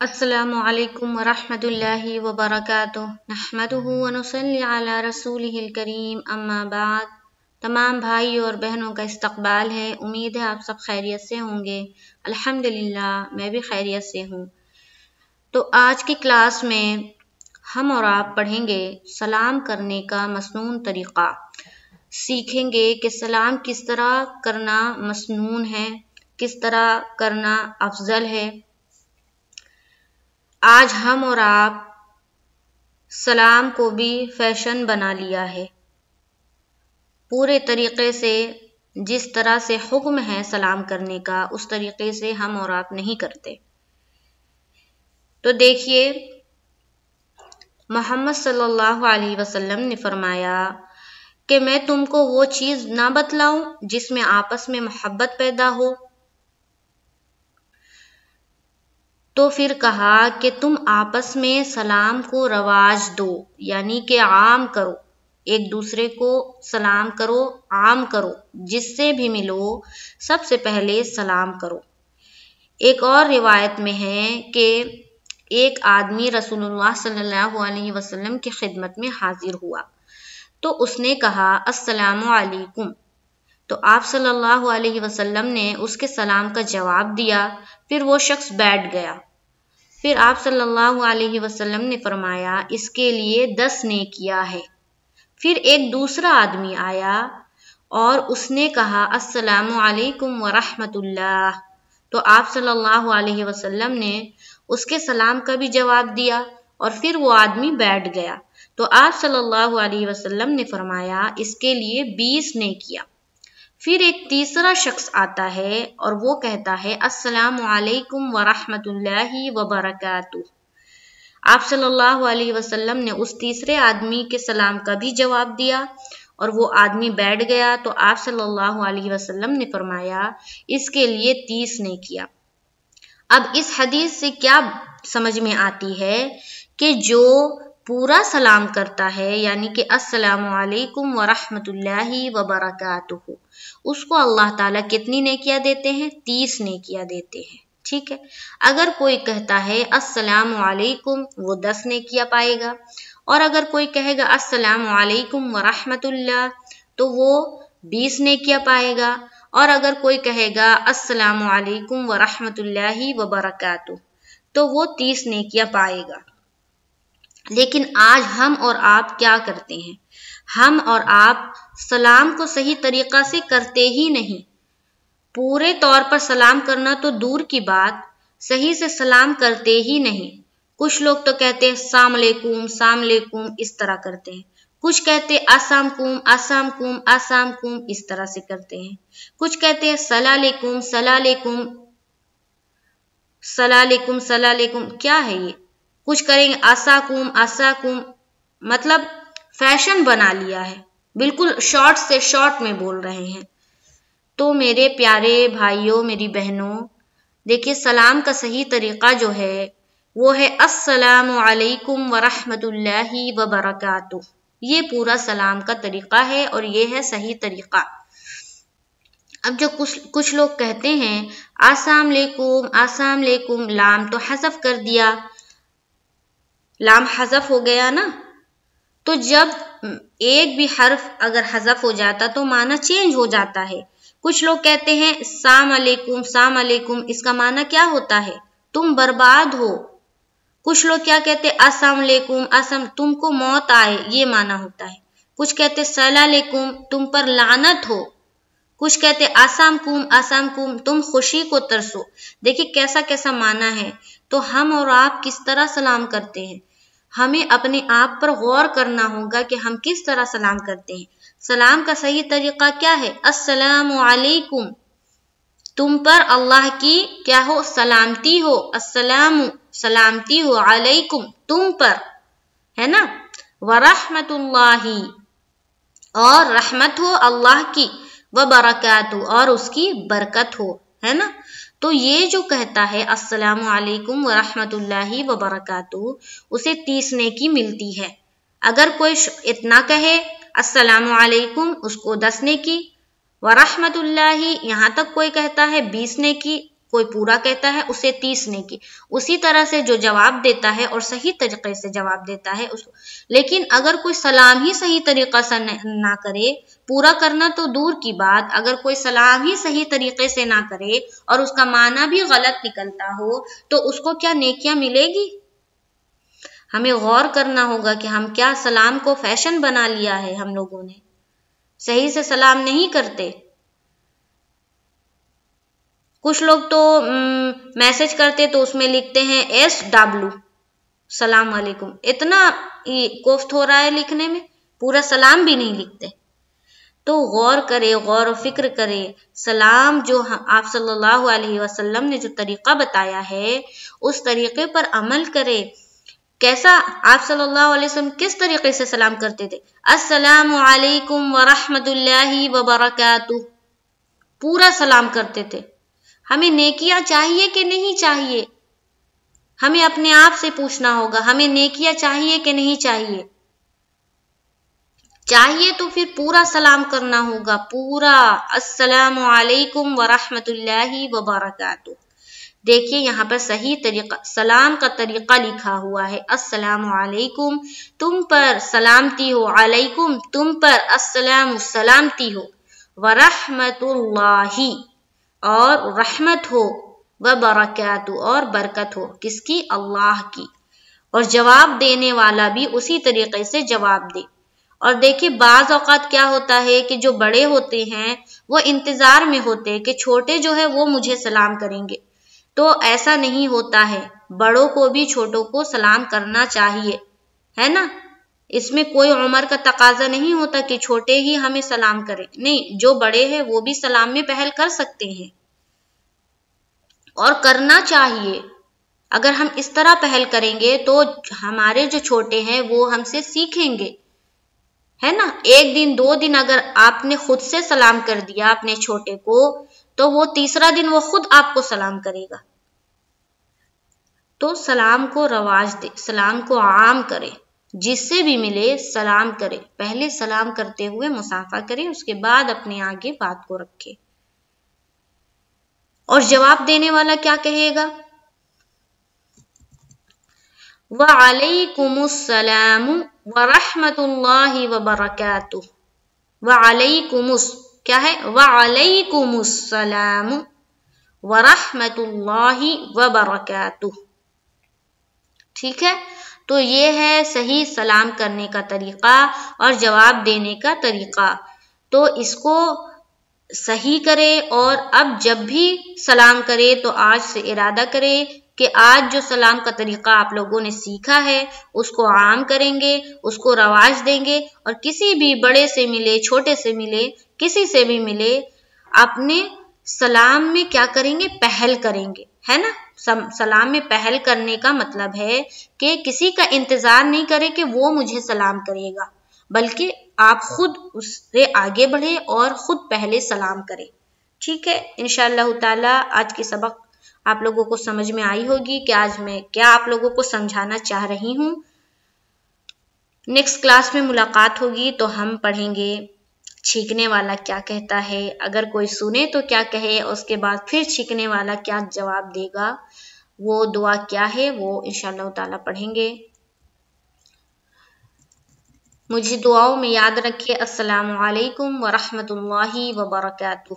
السلام علیکم ورحمۃ اللہ وبرکاتہ نحمدہ ونصلی علی رسولہ الکریم اما بعد۔ تمام بھائی اور بہنوں کا استقبال ہے۔ امید ہے آپ سب خیریت سے ہوں گے۔ الحمدللہ میں بھی خیریت سے ہوں۔ تو آج کی کلاس میں ہم اور آپ پڑھیں گے سلام کرنے کا مسنون طریقہ، سیکھیں گے کہ سلام کس طرح کرنا مسنون ہے، کس طرح کرنا افضل ہے۔ آج ہم اور آپ سلام کو بھی فیشن بنا لیا ہے، پورے طریقے سے جس طرح سے حکم ہے سلام کرنے کا اس طریقے سے ہم اور آپ نہیں کرتے۔ تو دیکھیے، محمد صلی اللہ علیہ وسلم نے فرمایا کہ میں تم کو وہ چیز نہ بتلاؤں جس میں آپس میں محبت پیدا ہو؟ تو پھر کہا کہ تم آپس میں سلام کو رواج دو، یعنی کہ عام کرو، ایک دوسرے کو سلام کرو، عام کرو، جس سے بھی ملو سب سے پہلے سلام کرو۔ ایک اور روایت میں ہے کہ ایک آدمی رسول اللہ صلی اللہ علیہ وسلم کی خدمت میں حاضر ہوا تو اس نے کہا السلام علیکم، تو آپ صلی اللہ علیہ وسلم نے اس کے سلام کا جواب دیا، پھر وہ شخص بیٹھ گیا۔ پھر آپ صلی اللہ علیہ وسلم نے فرمایا اس کے لیے 10 نیکیاں ہے۔ پھر ایک دوسرا آدمی آیا اور اس نے کہا السلام علیکم ورحمۃ اللہ، تو آپ صلی اللہ علیہ وسلم نے اس کے سلام کا بھی جواب دیا اور پھر وہ آدمی بیٹھ گیا، تو آپ صلی اللہ علیہ وسلم نے فرمایا اس کے لیے 20 نیکیاں۔ پھر ایک تیسرا شخص آتا ہے اور وہ کہتا ہے السلام علیکم ورحمۃ اللہ وبرکاتہ۔ آپ صلی اللہ علیہ وسلم نے اس تیسرے آدمی کے سلام کا بھی جواب دیا اور وہ آدمی بیٹھ گیا، تو آپ صلی اللہ علیہ وسلم نے فرمایا اس کے لیے 30 نیکیاں۔ اب اس حدیث سے کیا سمجھ میں آتی ہے کہ جو پورا سلام کرتا ہے، یعنی کہ السلام علیکم ورحمۃ اللہ وبرکاتہ، اس کو اللہ تعالیٰ کتنی نیکیاں دیتے ہیں؟ 30 نیکیاں دیتے ہیں۔ ٹھیک ہے، اگر کوئی کہتا ہے السلام علیکم، وہ 10 نیکیاں پائے گا، اور اگر کوئی کہے گا السلام علیکم ورحمۃ اللہ تو وہ 20 نیکیاں پائے گا، اور اگر کوئی کہے گا السلام علیکم ورحمۃ اللہ وبرکاتہ تو وہ 30 نیکیاں پائے گا۔ لیکن آج ہم اور آپ کیا کرتے ہیں؟ ہم اور آپ سلام کو صحیح طریقہ سے کرتے ہی نہیں۔ پورے طور پر سلام کرنا تو دور کی بات، صحیح سے سلام کرتے ہی نہیں۔ کچھ لوگ تو کہتے ہیں السلام علیکم، السلام علیکم، اس طرح کرتے ہیں۔ کچھ کہتے ہیں السلام علیکم، السلام علیکم، اس طرح سے کرتے ہیں۔ کچھ کہتے ہیں السلام علیکم، السلام علیکم، السلام علیکم، السلام علیکم، کیا ہے یہ؟ کچھ کریں گے اساکم اساکم، مطلب فیشن بنا لیا ہے، بالکل شارٹ سے شارٹ میں بول رہے ہیں۔ تو میرے پیارے بھائیوں، میری بہنوں، دیکھیے سلام کا صحیح طریقہ جو ہے وہ ہے السلام علیکم ورحمۃ اللہ وبرکاتہ۔ یہ پورا سلام کا طریقہ ہے اور یہ ہے صحیح طریقہ۔ اب جو کچھ لوگ کہتے ہیں السلام علیکم، السلام علیکم، لام تو حذف کر دیا، لام حذف ہو گیا نا، تو جب ایک بھی حرف اگر حذف ہو جاتا تو معنی چینج ہو جاتا ہے۔ کچھ لوگ کہتے ہیں السلام علیکم، السلام علیکم، اس کا معنی کیا ہوتا ہے؟ تم برباد ہو۔ کچھ لوگ کیا کہتے ہیں السلام علیکم، تم کو موت آئے، یہ معنی ہوتا ہے۔ کچھ کہتے ہیں السلام علیکم، تم پر لعنت ہو۔ کچھ کہتے ہیں السلام علیکم، تم خوشی کو ترسو۔ دیکھیے کیسا کیسا معنی ہے۔ تو ہم اور آپ کس طرح سلام کرتے ہیں؟ ہمیں اپنے آپ پر غور کرنا ہوگا کہ ہم کس طرح سلام کرتے ہیں۔ سلام کا صحیح طریقہ کیا ہے؟ السلام علیکم، تم پر اللہ کی کیا ہو؟ سلامتی ہو۔ السلام، سلامتی ہو، علیکم، تم پر، ہے نا؟ ورحمۃ اللہ، اور رحمت ہو اللہ کی، وبرکاتہ، اور اس کی برکت ہو، ہے نا؟ تو یہ جو کہتا ہے السلام علیکم ورحمۃ اللہ وبرکاتہ، اسے 30 نیکی ملتی ہے۔ اگر کوئی اتنا کہے السلام علیکم، اس کو 10 نیکی، ورحمۃ اللہ یہاں تک کوئی کہتا ہے 20 نیکی، کوئی پورا کہتا ہے اسے 30 نیکی، اسی طرح سے جو جواب دیتا ہے اور صحیح طریقے سے جواب دیتا ہے اس کو۔ لیکن اگر کوئی سلام ہی صحیح طریقہ سے نہ کرے، پورا کرنا تو دور کی بات، اگر کوئی سلام ہی صحیح طریقے سے نہ کرے اور اس کا معنی بھی غلط نکلتا ہو تو اس کو کیا نیکیاں ملے گی؟ ہمیں غور کرنا ہوگا کہ ہم کیا سلام کو فیشن بنا لیا ہے، ہم لوگوں نے صحیح سے سلام نہیں کرتے۔ کچھ لوگ تو میسج کرتے تو اس میں لکھتے ہیں SW سلام علیکم، اتنا کوفت ہو رہا ہے لکھنے میں، پورا سلام بھی نہیں لکھتے۔ تو غور کرے، غور و فکر کرے، سلام جو آپ صلی اللہ علیہ وسلم نے جو طریقہ بتایا ہے اس طریقے پر عمل کرے۔ کیسا آپ صلی اللہ علیہ وسلم کس طریقے سے سلام کرتے تھے؟ السلام علیکم ورحمۃ اللہ وبرکاتہ، پورا سلام کرتے تھے۔ ہمیں نیکیاں چاہیے کہ نہیں چاہیے؟ ہمیں اپنے آپ سے پوچھنا ہوگا، ہمیں نیکیاں چاہیے کہ نہیں چاہیے؟ چاہیے تو پھر پورا سلام کرنا ہوگا، پورا السلام علیکم ورحمۃ اللہ وبرکاتہ۔ دیکھیے یہاں پر صحیح طریقہ سلام کا طریقہ لکھا ہوا ہے، السلام علیکم تم پر سلامتی ہو، علیکم تم پر السلام سلامتی ہو، ورحمۃ اللہ اور رحمت ہو، وبرکاتہ اور برکت ہو، کس کی؟ اللہ کی۔ اور جواب دینے والا بھی اسی طریقے سے جواب دے۔ اور دیکھیں بعض اوقات کیا ہوتا ہے کہ جو بڑے ہوتے ہیں وہ انتظار میں ہوتے ہیں کہ چھوٹے جو ہے وہ مجھے سلام کریں گے، تو ایسا نہیں ہوتا ہے، بڑوں کو بھی چھوٹوں کو سلام کرنا چاہیے، ہے نا؟ اس میں کوئی عمر کا تقاضا نہیں ہوتا کہ چھوٹے ہی ہمیں سلام کریں، نہیں، جو بڑے ہیں وہ بھی سلام میں پہل کر سکتے ہیں اور کرنا چاہیے۔ اگر ہم اس طرح پہل کریں گے تو ہمارے جو چھوٹے ہیں وہ ہم سے سیکھیں گے، ہے نا؟ ایک دن 2 دن اگر آپ نے خود سے سلام کر دیا اپنے چھوٹے کو تو وہ تیسرا دن وہ خود آپ کو سلام کرے گا۔ تو سلام کو رواج دے، سلام کو عام کرے، جس سے بھی ملے سلام کرے، پہلے سلام کرتے ہوئے مصافحہ کرے، اس کے بعد اپنے آگے بات کو رکھے۔ اور جواب دینے والا کیا کہے گا؟ وعلیکم السلام ورحمۃ اللہ وبرکاتہ۔ وعلیکم کیا ہے؟ وعلیکم السلام ورحمۃ اللہ وبرکاتہ۔ ٹھیک ہے، تو یہ ہے صحیح سلام کرنے کا طریقہ اور جواب دینے کا طریقہ۔ تو اس کو صحیح کرے اور اب جب بھی سلام کرے تو آج سے ارادہ کرے کہ آج جو سلام کا طریقہ آپ لوگوں نے سیکھا ہے اس کو عام کریں گے، اس کو رواج دیں گے، اور کسی بھی بڑے سے ملے، چھوٹے سے ملے، کسی سے بھی ملے، اپنے سلام میں کیا کریں گے؟ پہل کریں گے، ہے نا؟ سلام میں پہل کرنے کا مطلب ہے کہ کسی کا انتظار نہیں کرے کہ وہ مجھے سلام کرے گا، بلکہ آپ خود اس سے آگے بڑھے اور خود پہلے سلام کرے۔ ٹھیک ہے، انشاءاللہ تعالی آج کی سبق آپ لوگوں کو سمجھ میں آئی ہوگی کہ آج میں کیا آپ لوگوں کو سمجھانا چاہ رہی ہوں۔ نیکسٹ کلاس میں ملاقات ہوگی تو ہم پڑھیں گے چھینکنے والا کیا کہتا ہے، اگر کوئی سنے تو کیا کہے، اس کے بعد پھر چھینکنے والا کیا جواب دے گا، وہ دعا کیا ہے وہ انشاءاللہ تعالی پڑھیں گے۔ مجھے دعاؤں میں یاد رکھیے۔ السلام علیکم ورحمۃ اللہ وبرکاتہ۔